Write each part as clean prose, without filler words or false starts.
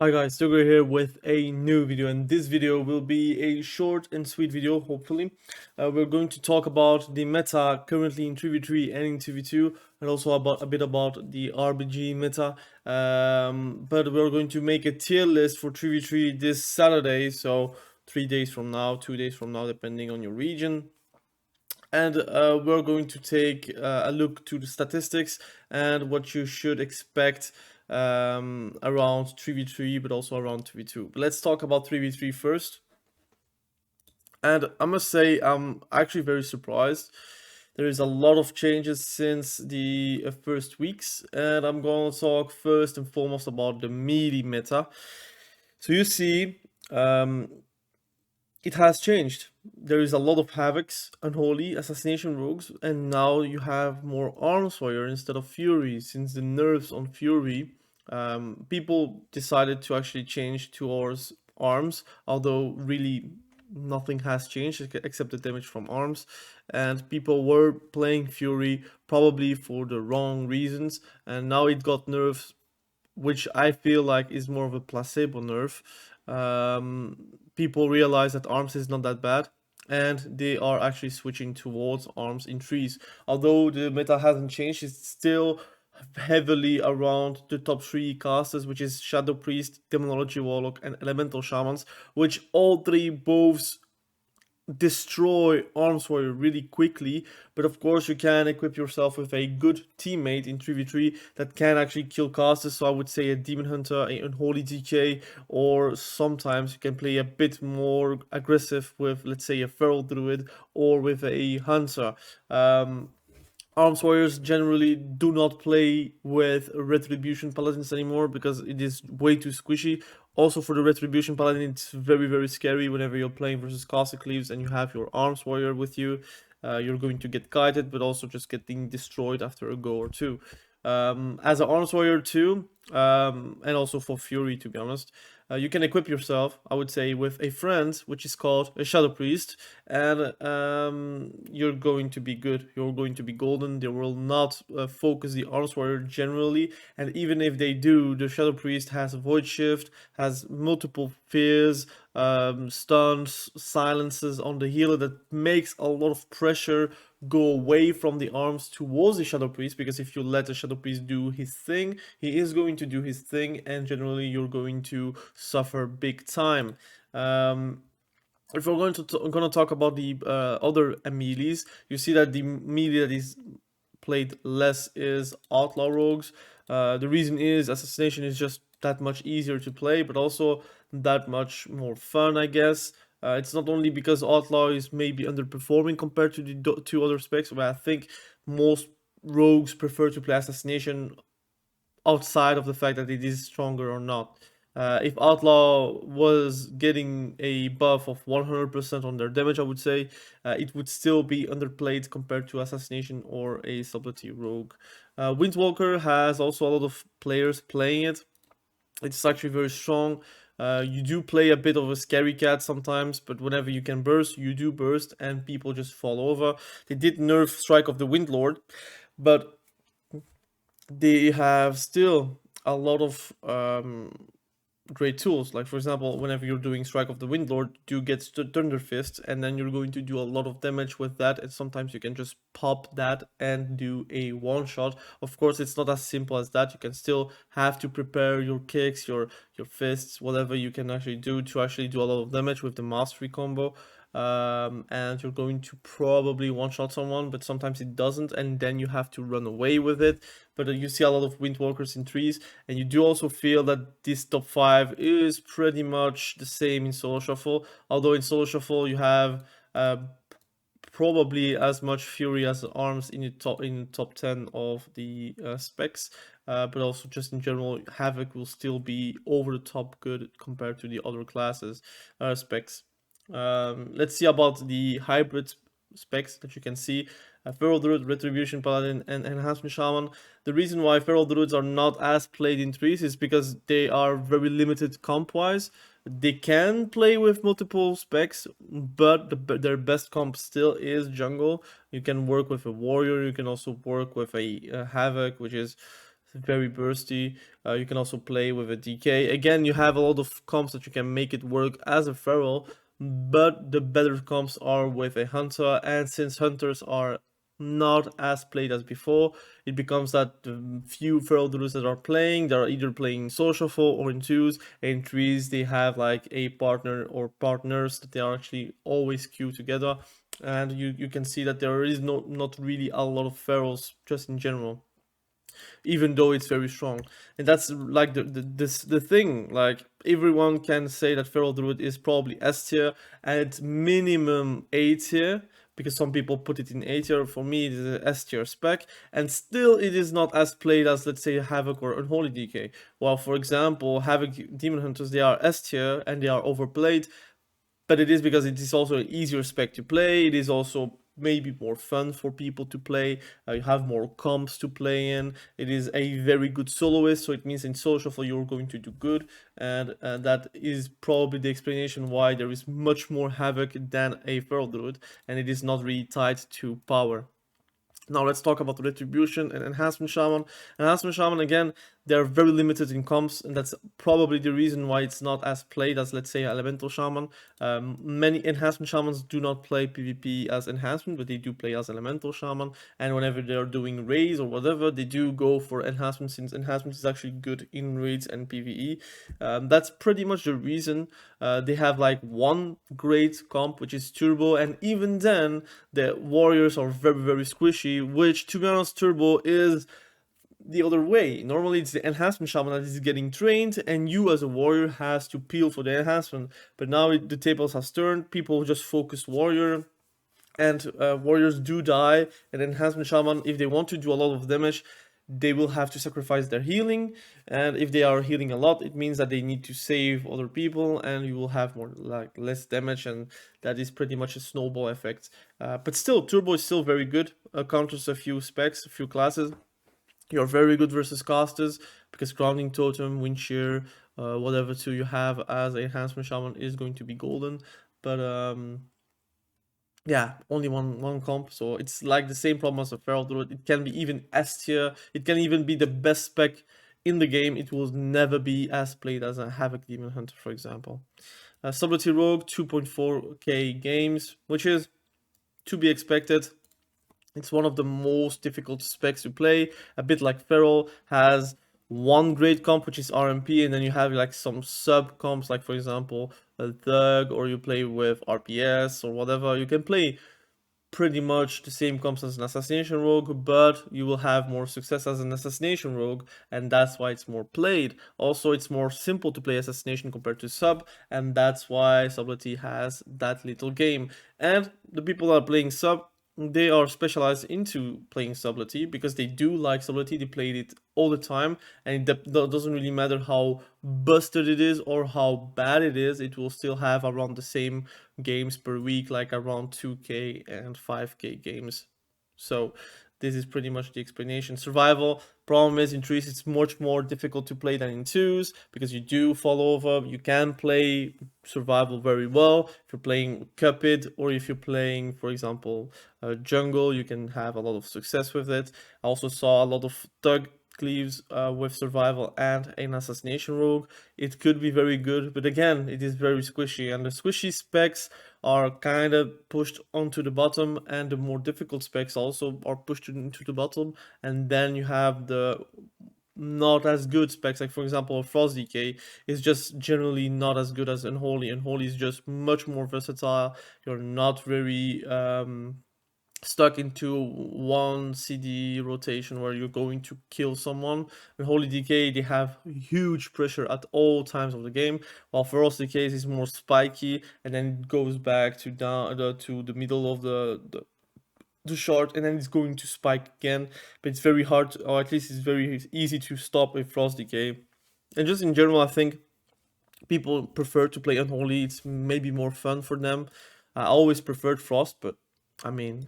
Hi guys, Togo here with a new video, and this video will be a short and sweet video, hopefully. We're going to talk about the meta currently in 3v3 and in 2v2, and also about a bit about the RBG meta. But we're going to make a tier list for 3v3 this Saturday, so 3 days from now, 2 days from now, depending on your region. And we're going to take a look to the statistics and what you should expect around 3v3, but also around 2v2. But let's talk about 3v3 first. And I must say, I'm actually very surprised. There is a lot of changes since the first weeks, and I'm going to talk first and foremost about the melee meta. So you see, it has changed. There is a lot of havocs, unholy, assassination rogues, and now you have more arms fire instead of fury. Since the nerfs on fury, people decided to actually change towards arms, although really nothing has changed except the damage from arms, and people were playing fury probably for the wrong reasons, and now it got nerfs, which I feel like is more of a placebo nerf. People realize that arms is not that bad, and they are actually switching towards arms in trees. Although the meta hasn't changed, it's still heavily around the top 3 casters, which is Shadow Priest, Demonology Warlock, and Elemental Shamans, which all three both destroy arms warrior really quickly. But of course you can equip yourself with a good teammate in 3v3 that can actually kill casters. So I would say a demon hunter, a unholy DK, or sometimes you can play a bit more aggressive with, let's say, a feral druid or with a hunter. Arms warriors generally do not play with retribution paladins anymore because it is way too squishy. Also, for the retribution paladin, it's very scary whenever you're playing versus caster cleaves and you have your arms warrior with you. You're going to get guided, but also just getting destroyed after a go or two. As an arms warrior too, and also for fury, to be honest, you can equip yourself, I would say, with a friend, which is called a shadow priest, and you're going to be good. You're going to be golden. They will not focus the arms warrior generally, and even if they do, the shadow priest has void shift, has multiple fears, stuns, silences on the healer that makes a lot of pressure go away from the arms towards the shadow priest, because if you let the shadow priest do his thing, he is going to do his thing, and generally you're going to suffer big time. If we're going to talk about the other melees, you see that the melee that is played less is outlaw rogues. The reason is assassination is just that much easier to play, but also that much more fun, I guess. It's not only because outlaw is maybe underperforming compared to the two other specs, but I think most rogues prefer to play assassination outside of the fact that it is stronger or not. If Outlaw was getting a buff of 100% on their damage, I would say it would still be underplayed compared to Assassination or a Subtlety Rogue. Windwalker has also a lot of players playing it. It's actually very strong. You do play a bit of a scary cat sometimes, but whenever you can burst, you do burst, and people just fall over. They did nerf Strike of the Windlord, but they have still a lot of great tools. Like, for example, whenever you're doing Strike of the Windlord, you get Thunder Fist, and then you're going to do a lot of damage with that, and sometimes you can just pop that and do a one-shot. Of course, it's not as simple as that. You can still have to prepare your kicks, your fists, whatever you can actually do to actually do a lot of damage with the Mastery combo. And you're going to probably one-shot someone, but sometimes it doesn't, and then you have to run away with it. But you see a lot of Windwalkers in trees, and you do also feel that this top 5 is pretty much the same in Solo Shuffle, although in Solo Shuffle you have probably as much fury as arms in the top 10 of the specs, but also just in general, Havoc will still be over the top good compared to the other classes specs. Let's see about the hybrid specs that you can see. Feral Druid, Retribution Paladin, and Enhancement Shaman. The reason why Feral Druids are not as played in trees is because they are very limited comp-wise. They can play with multiple specs, but their best comp still is jungle. You can work with a warrior, you can also work with a Havoc, which is very bursty. You can also play with a DK. Again, you have a lot of comps that you can make it work as a feral, but the better comps are with a hunter, and since hunters are not as played as before, it becomes that the few feral druids that are playing, they're either playing social four or in twos. In threes, they have like a partner or partners that they are actually always queued together, and you can see that there is not really a lot of ferals just in general, even though it's very strong. And that's like the thing. Like everyone can say that Feral Druid is probably S tier at minimum A tier, because some people put it in A tier. For me, it is an S tier spec, and still it is not as played as, let's say, Havoc or Unholy DK. While, for example, Havoc Demon Hunters, they are S tier and they are overplayed, but it is because it is also an easier spec to play. It is also maybe more fun for people to play. You have more comps to play in. It is a very good soloist, so it means in social for you're going to do good, and that is probably the explanation why there is much more havoc than a feral druid, and it is not really tied to power. Now let's talk about Retribution and Enhancement Shaman. Enhancement Shaman, again, they're very limited in comps, and that's probably the reason why it's not as played as, let's say, Elemental Shaman. Many Enhancement Shamans do not play PvP as Enhancement, but they do play as Elemental Shaman, and whenever they're doing raids or whatever, they do go for Enhancement, since Enhancement is actually good in raids and PvE. That's pretty much the reason. They have like one great comp, which is Turbo, and even then, the warriors are very, very squishy, which, to be honest, Turbo is the other way. Normally, it's the enhancement shaman that is getting trained, and you as a warrior has to peel for the enhancement. But now the tables has turned. People just focus warrior, and warriors do die. And enhancement shaman, if they want to do a lot of damage, they will have to sacrifice their healing, and if they are healing a lot, it means that they need to save other people, and you will have more, like, less damage, and that is pretty much a snowball effect. But still, Turbo is still very good. Counters a few specs, a few classes. You're very good versus casters, because grounding totem, wind shear, whatever two you have as a enhancement shaman is going to be golden. But yeah, only one comp, so it's like the same problem as a feral druid. It can be even S tier. It can even be the best spec in the game. It will never be as played as a Havoc Demon Hunter, for example. Stability Rogue, 2.4k games, which is to be expected. It's one of the most difficult specs to play. A bit like Feral, has one great comp, which is RMP, and then you have like some sub comps, like for example a Thug, or you play with RPS or whatever. You can play pretty much the same comps as an assassination rogue, but you will have more success as an assassination rogue, and that's why it's more played. Also, it's more simple to play assassination compared to sub, and that's why Subtlety has that little game. And the people that are playing sub, they are specialized into playing Subtlety because they do like Subtlety. They played it all the time, and it doesn't really matter how busted it is or how bad it is. It will still have around the same games per week, like around 2k and 5k games. So this is pretty much the explanation. Survival, problem is in threes it's much more difficult to play than in twos, because you do fall over. You can play survival very well if you're playing Cupid, or if you're playing, for example, jungle, you can have a lot of success with it. I also saw a lot of Thug cleaves with survival and an assassination rogue. It could be very good, but again, it is very squishy, and the squishy specs are kind of pushed onto the bottom, and the more difficult specs also are pushed into the bottom, and then you have the not as good specs, like for example Frost DK is just generally not as good as Unholy. Unholy is just much more versatile. You're not very stuck into one CD rotation where you're going to kill someone. In Holy DK, they have huge pressure at all times of the game, while Feroz DK is more spiky, and then it goes back to down to the middle of the short, and then it's going to spike again. But it's very hard, or at least it's very easy to stop a Frost DK. And just in general, I think people prefer to play Unholy. It's maybe more fun for them. I always preferred Frost, but I mean,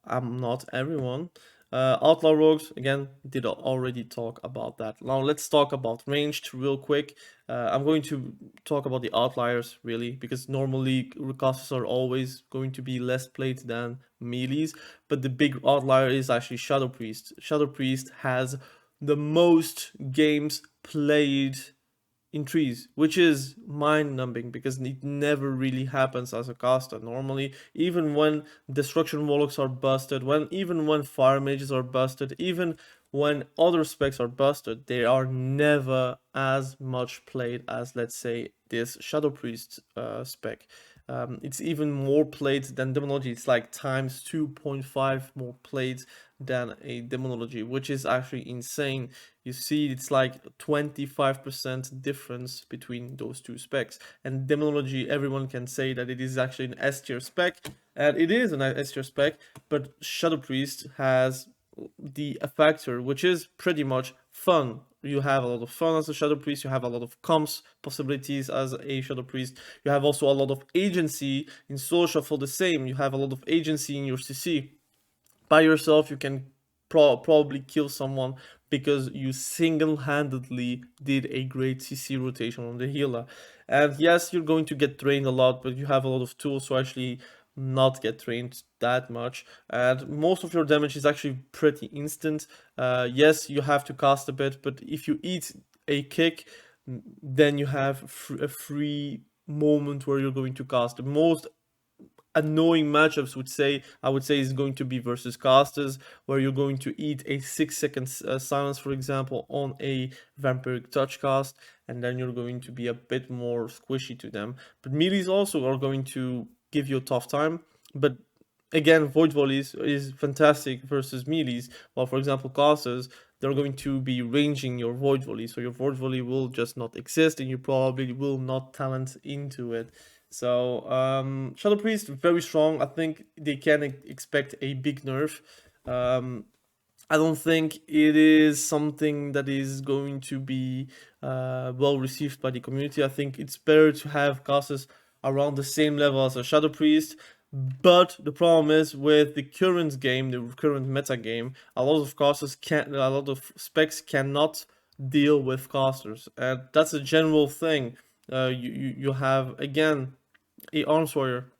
I'm not everyone. Outlaw Rogues, again, did already talk about that. Now let's talk about ranged real quick. I'm going to talk about the outliers, really, because normally recasters are always going to be less played than melees, but the big outlier is actually Shadow Priest. Shadow Priest has the most games played in trees, which is mind-numbing because it never really happens as a caster. Normally, even when destruction warlocks are busted, even when fire mages are busted, even when other specs are busted, they are never as much played as, let's say, this Shadow Priest spec. It's even more played than Demonology. It's like times 2.5 more played than a Demonology, which is actually insane. You see, it's like 25% difference between those two specs. And Demonology, everyone can say that it is actually an S tier spec, and it is an S tier spec, but Shadow Priest has the factor, which is pretty much fun. You have a lot of fun as a Shadow Priest, you have a lot of comms possibilities as a Shadow Priest, you have also a lot of agency in social for the same, you have a lot of agency in your CC. By yourself, you can probably kill someone because you single-handedly did a great CC rotation on the healer. And yes, you're going to get trained a lot, but you have a lot of tools to actually not get trained that much, and most of your damage is actually pretty instant. Yes, you have to cast a bit, but if you eat a kick, then you have a free moment where you're going to cast. The most annoying matchups I would say is going to be versus casters, where you're going to eat a 6 second silence, for example, on a vampiric touch cast, and then you're going to be a bit more squishy to them. But melees also are going to give you a tough time, but again, void volleys is fantastic versus melees, while for example casters, they're going to be ranging your void volley, so your void volley will just not exist and you probably will not talent into it. So Shadow Priest very strong. I think they can expect a big nerf. I don't think it is something that is going to be well received by the community. I think it's better to have casters around the same level as a Shadow Priest. But the problem is with the current game, the current meta game, a lot of casters a lot of specs cannot deal with casters, and that's a general thing. You have again a arms warrior,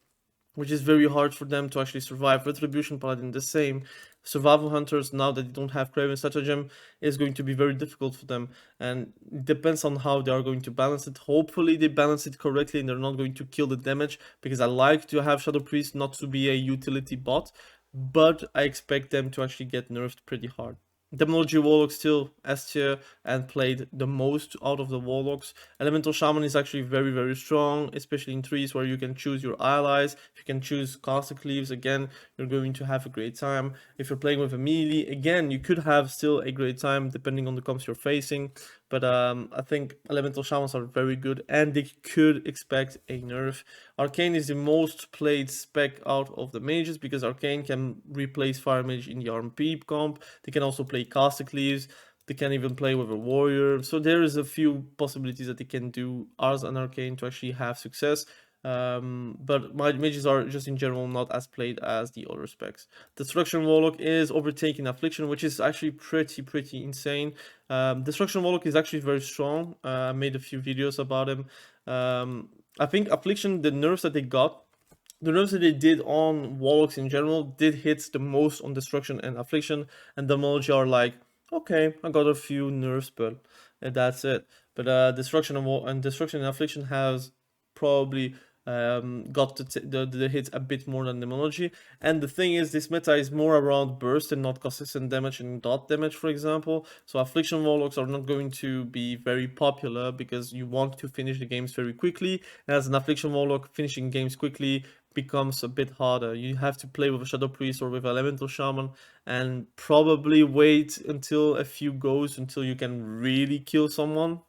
which is very hard for them to actually survive. Retribution Paladin, the same. Survival Hunters, now that they don't have Craven Stratagem, is going to be very difficult for them. And it depends on how they are going to balance it. Hopefully they balance it correctly and they're not going to kill the damage, because I like to have Shadow Priest not to be a utility bot, but I expect them to actually get nerfed pretty hard. Demonology Warlock still S tier and played the most out of the Warlocks. Elemental Shaman is actually very, very strong, especially in trees where you can choose your allies. If you can choose Caster Cleaves, again, you're going to have a great time. If you're playing with a melee, again, you could have still a great time depending on the comps you're facing. But I think Elemental Shamans are very good and they could expect a nerf. Arcane is the most played spec out of the mages because Arcane can replace Fire Mage in the RMP comp. They can also play Caster Cleaves. They can even play with a warrior. So there is a few possibilities that they can do as an Arcane to actually have success. But my mages are just in general not as played as the other specs. Destruction Warlock is overtaking Affliction, which is actually pretty insane. Destruction Warlock is actually very strong. I made a few videos about him. I think Affliction, the nerfs that they got, the nerfs that they did on Warlocks in general did hit the most on Destruction and Affliction, and Demonology are like, okay, I got a few nerfs, but that's it. But Destruction and Destruction and Affliction has probably got the hit a bit more than Demonology. And the thing is, this meta is more around burst and not consistent damage and dot damage, for example. So Affliction Warlocks are not going to be very popular because you want to finish the games very quickly. And as an Affliction Warlock, finishing games quickly becomes a bit harder. You have to play with a Shadow Priest or with Elemental Shaman and probably wait until a few goes until you can really kill someone.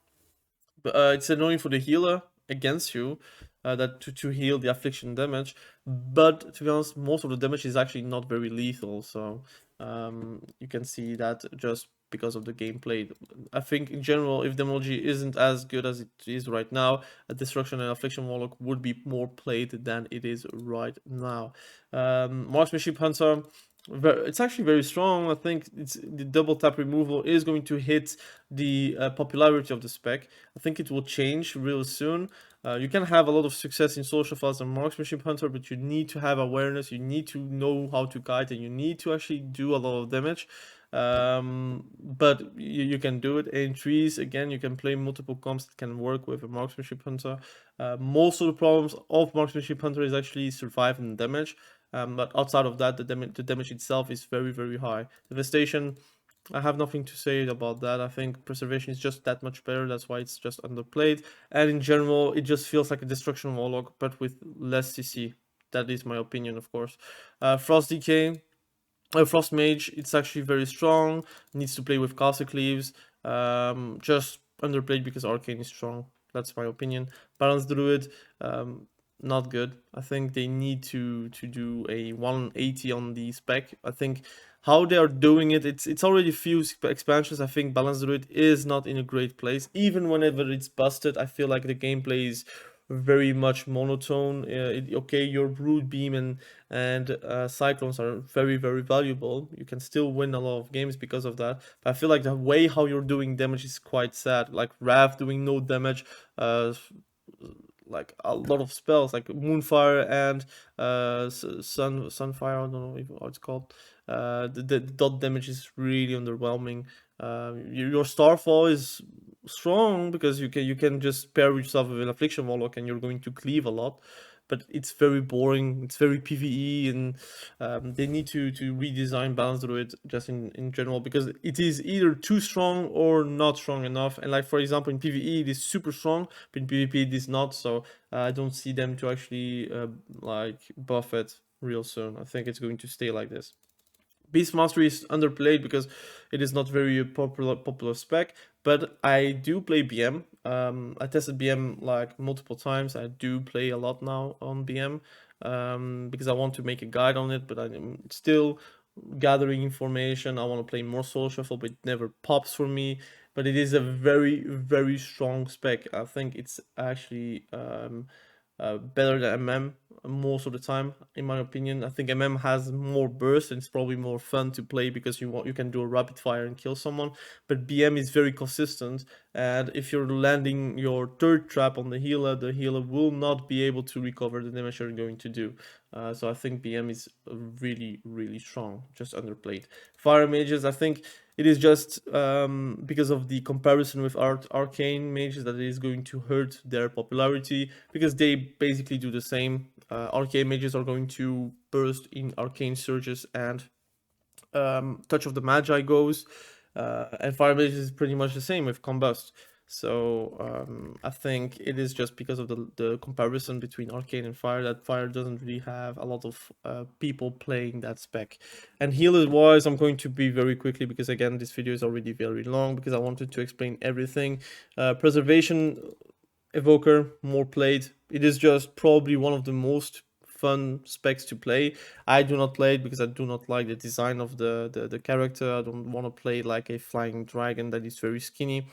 But it's annoying for the healer against you, that to heal the affliction damage, but to be honest, most of the damage is actually not very lethal, so you can see that just because of the gameplay. I think in general, if Demonology isn't as good as it is right now, a Destruction and Affliction Warlock would be more played than it is right now. Marksmanship Hunter, it's actually very strong. I think it's the double tap removal is going to hit the popularity of the spec. I think it will change real soon. You can have a lot of success in social files and Marksmanship Hunter, but you need to have awareness, you need to know how to kite, and you need to actually do a lot of damage. But you can do it. In trees, again, you can play multiple comps that can work with a marksmanship hunter. Most of the problems of marksmanship hunter is actually survive and damage. But outside of that, the damage itself is very, very high. Devastation, I have nothing to say about that. I think preservation is just that much better. That's why it's just underplayed. And in general, it just feels like a destruction warlock, but with less CC. That is my opinion, of course. Frost Decay, Frost Mage, it's actually very strong. Needs to play with Castle Cleaves. Just underplayed because Arcane is strong. That's my opinion. Balance Druid, not good. I think they need to do a 180 on the spec. I think how they are doing it, it's already a few expansions. I think Balance Druid is not in a great place. Even whenever it's busted, I feel like the gameplay is very much monotone. Okay, your Brood Beam and Cyclones are very, very valuable. You can still win a lot of games because of that. But I feel like the way how you're doing damage is quite sad. Like Wrath doing no damage, like a lot of spells like Moonfire and Sunfire. I don't know how it's called. The dot damage is really underwhelming. Your Starfall is strong because you can just pair yourself with an Affliction Warlock and you're going to cleave a lot. But it's very boring. It's very PVE, and they need to redesign Balance Druid just in general, because it is either too strong or not strong enough. And like for example in PVE it is super strong, but in PvP it is not. So I don't see them to actually like buff it real soon. I think it's going to stay like this. Beast Mastery is underplayed because it is not very popular spec, but I do play BM. I tested BM like multiple times. I do play a lot now on BM because I want to make a guide on it, but I'm still gathering information. I want to play more Soul Shuffle, but it never pops for me. But it is a very, very strong spec. I think it's actually better than MM most of the time, in my opinion. I think MM has more burst and it's probably more fun to play because you can do a rapid fire and kill someone. But BM is very consistent, and if you're landing your third trap on the healer will not be able to recover the damage you're going to do. So I think BM is really, really strong, just underplayed. Fire mages, I think it is just because of the comparison with arcane mages that it is going to hurt their popularity, because they basically do the same. Arcane mages are going to burst in arcane surges and Touch of the Magi goes, and fire mages is pretty much the same with combust. So I think it is just because of the comparison between arcane and fire that fire doesn't really have a lot of people playing that spec. And healer wise, I'm going to be very quickly because again this video is already very long because I wanted to explain everything. Preservation evoker, more played. It is just probably one of the most fun specs to play. I do not play it because I do not like the design of the character. I don't want to play like a flying dragon that is very skinny.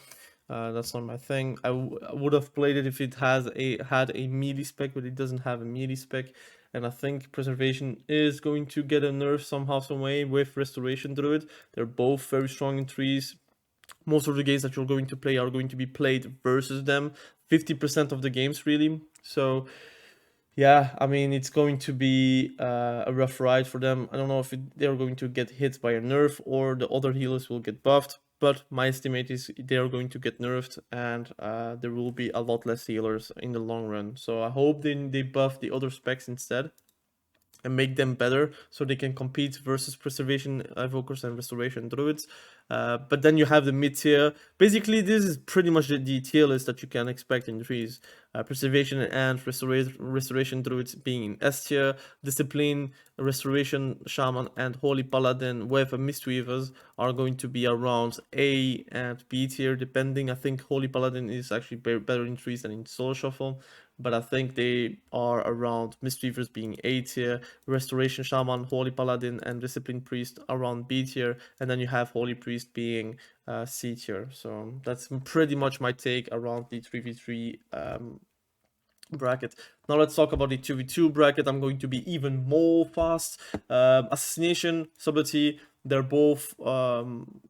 That's not my thing. I would have played it if it had a melee spec, but it doesn't have a melee spec. And I think preservation is going to get a nerf somehow, some way with restoration druid. They're both very strong in trees. Most of the games that you're going to play are going to be played versus them. 50% of the games really. So yeah, I mean, it's going to be a rough ride for them. I don't know if they're going to get hit by a nerf or the other healers will get buffed, but my estimate is they are going to get nerfed, and there will be a lot less healers in the long run. So I hope they buff the other specs instead and make them better so they can compete versus preservation evokers and restoration druids. But then you have the mid tier. Basically, this is pretty much the tier list that you can expect in trees. Preservation and restoration druids being in S tier. Discipline, restoration shaman, and holy paladin with mistweavers are going to be around A and B tier, depending. I think holy paladin is actually better in trees than in soul shuffle, but I think they are around Mistweavers being A tier, Restoration Shaman, Holy Paladin, and Discipline Priest around B tier, and then you have Holy Priest being C tier. So that's pretty much my take around the 3v3 bracket. Now let's talk about the 2v2 bracket. I'm going to be even more fast. Assassination, Subtlety, they're both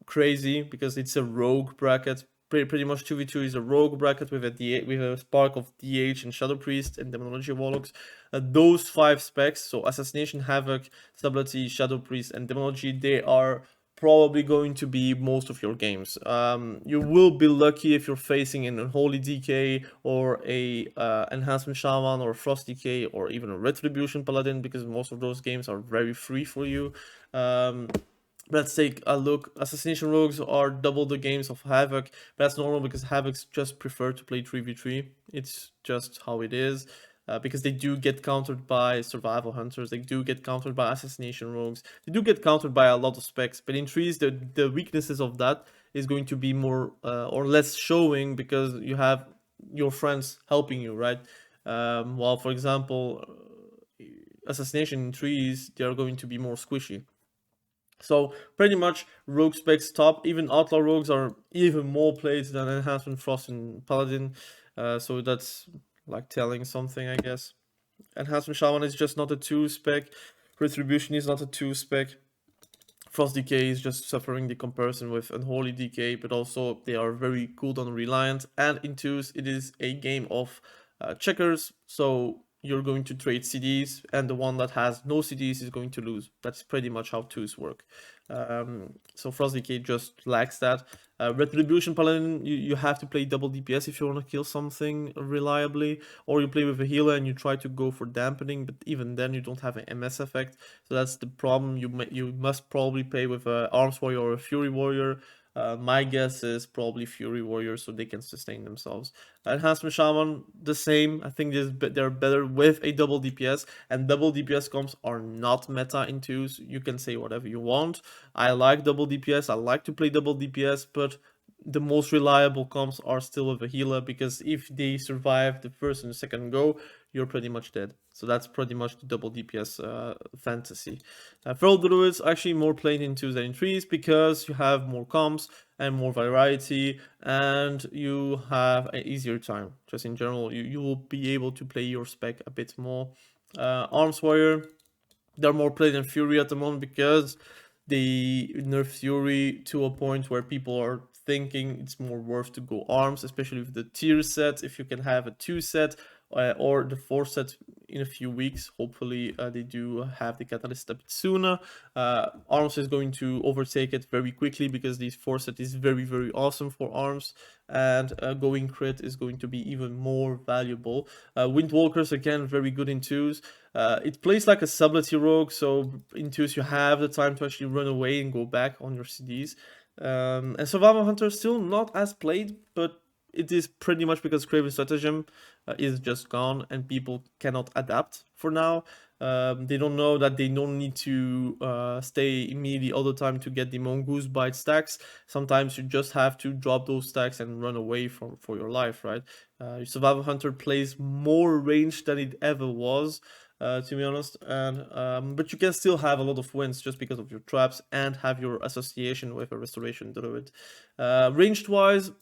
crazy because it's a rogue bracket. Pretty much 2v2 is a rogue bracket with a spark of DH and Shadow Priest and Demonology Warlocks. Those 5 specs, so Assassination, Havoc, Subtlety, Shadow Priest, and Demonology, they are probably going to be most of your games. You will be lucky if you're facing an Unholy DK or a Enhancement Shaman or Frost DK or even a Retribution Paladin, because most of those games are very free for you. Um, let's take a look. Assassination Rogues are double the games of Havoc. That's normal because Havocs just prefer to play 3v3. It's just how it is. Because they do get countered by survival hunters, they do get countered by assassination rogues, they do get countered by a lot of specs. But in trees, the weaknesses of that is going to be more or less showing because you have your friends helping you, right? While, for example, assassination in trees, they are going to be more squishy. So pretty much rogue specs top. Even outlaw rogues are even more played than enhancement frost and paladin. So that's like telling something, I guess. Enhancement shaman is just not a 2 spec. Retribution is not a 2 spec. Frost Decay is just suffering the comparison with Unholy Decay, but also they are very cooldown reliant. And in twos, it is a game of checkers, so you're going to trade CDs, and the one that has no CDs is going to lose. That's pretty much how twos work. So Frost Decay just lacks that. Retribution Paladin, you have to play double DPS if you want to kill something reliably, or you play with a healer and you try to go for dampening, but even then you don't have an MS effect. So that's the problem. You must probably play with a Arms Warrior or a Fury Warrior. My guess is probably Fury Warriors, so they can sustain themselves. Enhancement Shaman, the same. I think they're better with a double DPS, and double DPS comps are not meta in twos. You can say whatever you want. I like double DPS, I like to play double DPS, but the most reliable comps are still with a healer, because if they survive the first and second go, you're pretty much dead. So that's pretty much the double DPS fantasy. Feral Druids actually more played in twos than in threes because you have more comps and more variety, and you have an easier time. Just in general, you will be able to play your spec a bit more. Arms Warrior, they're more played in Fury at the moment because they nerf Fury to a point where people are thinking it's more worth to go arms, especially with the tier set. If you can have a 2 set or the 4 set in a few weeks, hopefully they do have the catalyst a bit sooner. Arms is going to overtake it very quickly because this 4 set is very, very awesome for arms, and going crit is going to be even more valuable. Windwalkers, again, very good in twos. It plays like a sublety rogue, so in twos you have the time to actually run away and go back on your CDs. And Survival Hunter still not as played, but it is pretty much because Craven Stratagem is just gone and people cannot adapt for now. They don't know that they don't need to stay immediately all the time to get the Mongoose Bite stacks. Sometimes you just have to drop those stacks and run away for your life, right? Survival Hunter plays more range than it ever was. To be honest, and but you can still have a lot of wins just because of your traps and have your association with a restoration druid. Ranged wise,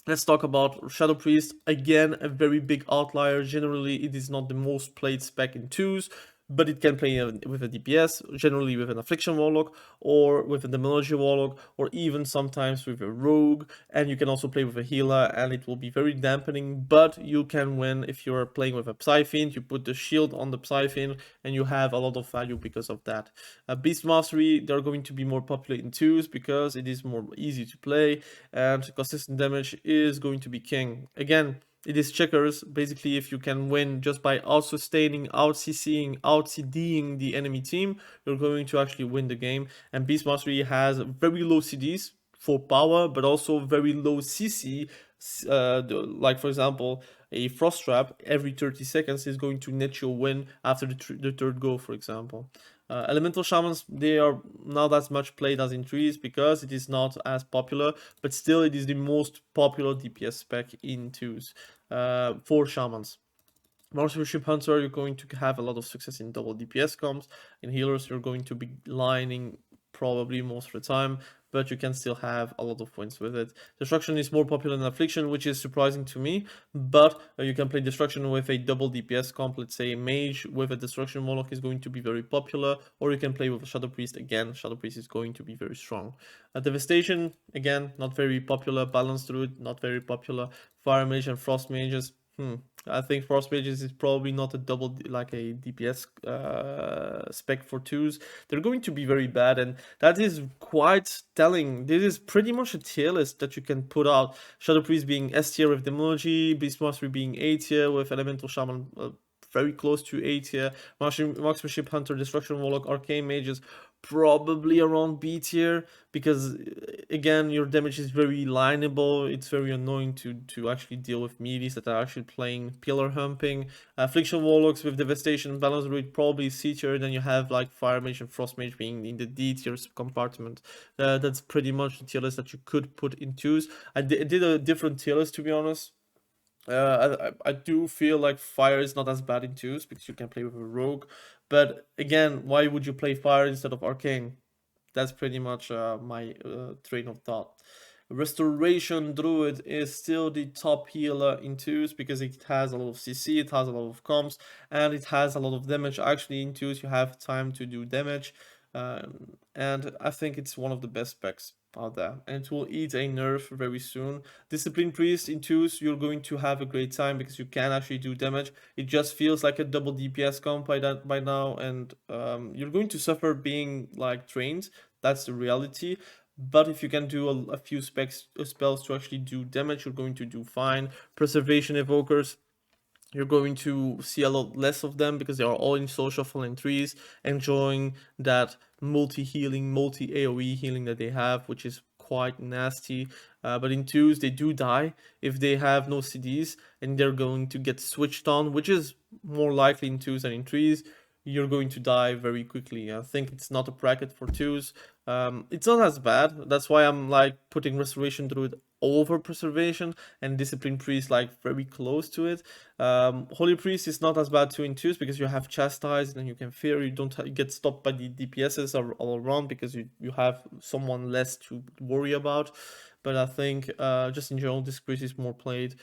let's talk about Shadow Priest. Again, a very big outlier. Generally, it is not the most played spec in twos, but it can play with a DPS, generally with an Affliction Warlock, or with a Demonology Warlock, or even sometimes with a Rogue, and you can also play with a healer, and it will be very dampening, but you can win if you're playing with a Psyfiend. You put the shield on the Psyfiend, and you have a lot of value because of that. Beast Mastery, they're going to be more popular in twos because it is more easy to play, and consistent damage is going to be king. Again, it is checkers. Basically, if you can win just by out-sustaining, out-CCing, out-CDing the enemy team, you're going to actually win the game. And Beast Mastery has very low CDs for power, but also very low CC. Like, for example, a Frost Trap every 30 seconds is going to net you a win after the third go, for example. Elemental Shamans, they are not as much played as in trees because it is not as popular, but still it is the most popular DPS spec in twos for Shamans. Marksmanship Hunter, you're going to have a lot of success in double DPS comps. In healers, you're going to be lining probably most of the time, but you can still have a lot of points with it. Destruction is more popular than Affliction, which is surprising to me, but you can play Destruction with a double DPS comp. Let's say Mage with a Destruction Warlock is going to be very popular, or you can play with a Shadow Priest. Again, Shadow Priest is going to be very strong. Devastation, again, not very popular. Balanced Druid, not very popular. Fire Mage and Frost Mages, Hmm. I think Frost Mages is probably not a like a DPS spec for twos. They're going to be very bad, and that is quite telling. This is pretty much a tier list that you can put out. Shadow Priest being S tier with Demonology, Beast Mastery being A tier with Elemental Shaman. Very close to A tier. Marksmanship Hunter, Destruction Warlock, Arcane Mages probably around B tier, because again your damage is very lineable. It's very annoying to actually deal with melees that are actually playing pillar humping. Affliction Warlocks with Devastation, Balance Druid probably C tier. Then you have like Fire Mage and Frost Mage being in the D tier compartment. That's pretty much the tier list that you could put in twos. I did a different tier list, to be honest. I do feel like fire is not as bad in twos because you can play with a rogue, but again, why would you play fire instead of arcane? That's pretty much my train of thought. Restoration Druid is still the top healer in twos because it has a lot of CC, it has a lot of comms, and it has a lot of damage. Actually, in twos, you have time to do damage, and I think it's one of the best specs out there. And it will eat a nerf very soon. Discipline Priest in twos, you're going to have a great time because you can actually do damage. It just feels like a double DPS comp by now, and you're going to suffer being like trained. That's the reality. But if you can do a few spells to actually do damage, you're going to do fine. Preservation Evokers, you're going to see a lot less of them because they are all in soul shuffle and trees, enjoying that multi-healing, multi-AoE healing that they have, which is quite nasty. But in twos, they do die if they have no CDs, and they're going to get switched on, which is more likely in twos than in trees. You're going to die very quickly. I think it's not a bracket for twos. It's not as bad. That's why I'm like putting Restoration Druid over Preservation and Discipline Priest like very close to it. Holy Priest is not as bad too in twos because you have Chastise and you can fear. You don't get stopped by the DPSs all around because you have someone less to worry about. But I think just in general, this priest is more played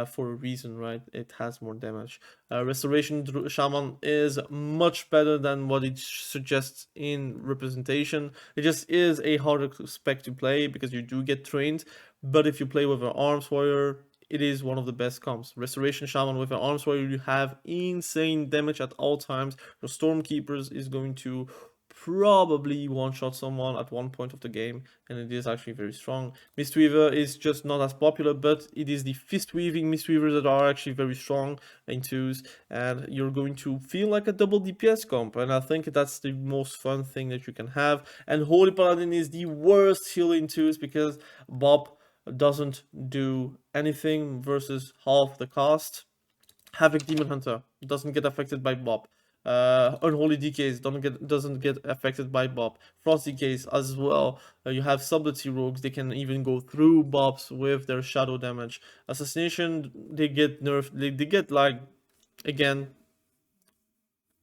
for a reason, right? It has more damage. Restoration Shaman is much better than what it suggests in representation. It just is a harder spec to play because you do get trained. But if you play with an Arms Warrior, it is one of the best comps. Restoration Shaman with an Arms Warrior, you have insane damage at all times. Your Stormkeepers is going to probably one-shot someone at one point of the game, and it is actually very strong. Mistweaver is just not as popular, but it is the fist-weaving Mistweavers that are actually very strong in twos, and you're going to feel like a double DPS comp, and I think that's the most fun thing that you can have. And Holy Paladin is the worst healer in twos because Bob doesn't do anything versus half the cost. Havoc Demon Hunter doesn't get affected by Bob. Unholy Decays doesn't get affected by Bob. Frost Decays as well. You have Subtlety Rogues, they can even go through Bobs with their shadow damage. Assassination, they get nerfed, they get like, again,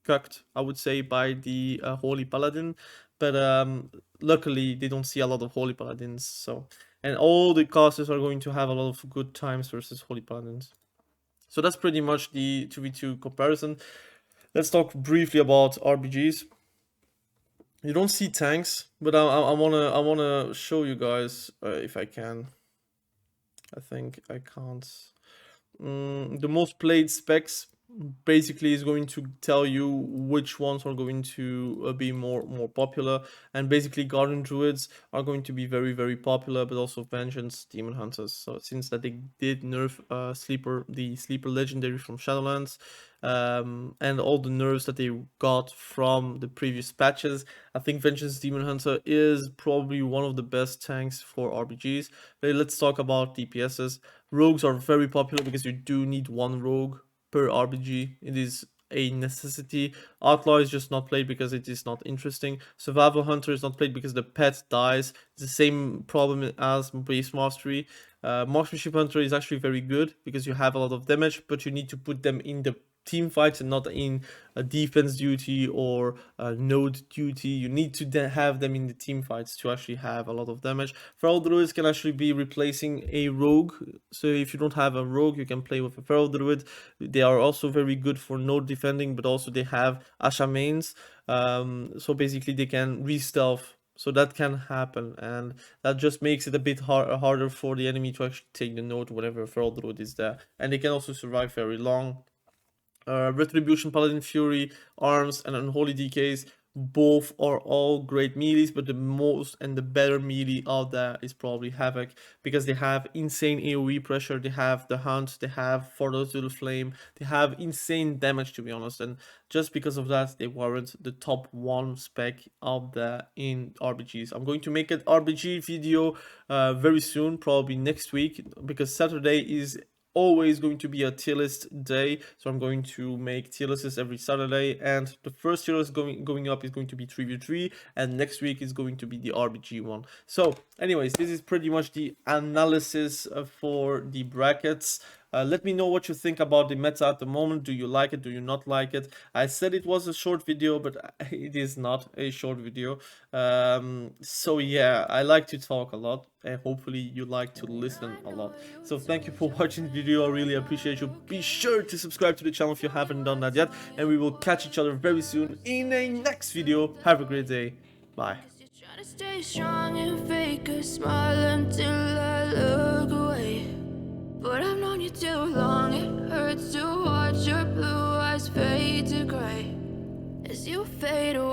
cucked, I would say, by the Holy Paladin. But luckily, they don't see a lot of Holy Paladins, so... And all the casters are going to have a lot of good times versus Holy Paladins. So that's pretty much the 2v2 comparison. Let's talk briefly about RBGs. You don't see tanks, but I wanna show you guys if I can. I think I can't. The most played specs basically is going to tell you which ones are going to be more popular, and basically Guardian Druids are going to be very popular, but also Vengeance Demon Hunters. So since that they did nerf the Sleeper Legendary from Shadowlands, and all the nerfs that they got from the previous patches, I think Vengeance Demon Hunter is probably one of the best tanks for RBGs. But let's talk about DPSs. Rogues are very popular because you do need one rogue per RBG. It is a necessity. Outlaw is just not played because it is not interesting. Survival Hunter is not played because the pet dies. It's the same problem as Base Mastery. Marksmanship Hunter is actually very good because you have a lot of damage, but you need to put them in the team fights and not in a defense duty or a node duty. You need to have them in the team fights to actually have a lot of damage. Feral Druids can actually be replacing a rogue, so if you don't have a rogue, you can play with a Feral Druid. They are also very good for node defending, but also they have Asha mains, so basically they can re-stealth So that can happen, and that just makes it a bit harder for the enemy to actually take the node whenever Feral Druid is there. And they can also survive very long. Retribution, Paladin Fury, Arms, and Unholy DKs, both are all great melees, but the most and the better melee out there is probably Havoc, because they have insane AoE pressure, they have the Hunt, they have Portals to the Flame, they have insane damage, to be honest, and just because of that, they warrant the top 1 spec out there in RBGs. I'm going to make an RBG video very soon, probably next week, because Saturday is always going to be a tier list day, so I'm going to make tier lists every Saturday, and the first tier list going up is going to be 3v3, and next week is going to be the RBG one. So anyways, this is pretty much the analysis for the brackets. Let me know what you think about the meta at the moment. Do you like it? Do you not like it? I said it was a short video, but it is not a short video. So yeah, I like to talk a lot, and hopefully you like to listen a lot. So thank you for watching the video. I really appreciate you. Be sure to subscribe to the channel if you haven't done that yet, and we will catch each other very soon in a next video. Have a great day. Bye. Trying to stay strong and fake a smile until I look away. But I've known you too long, it hurts to watch your blue eyes fade to gray as you fade away.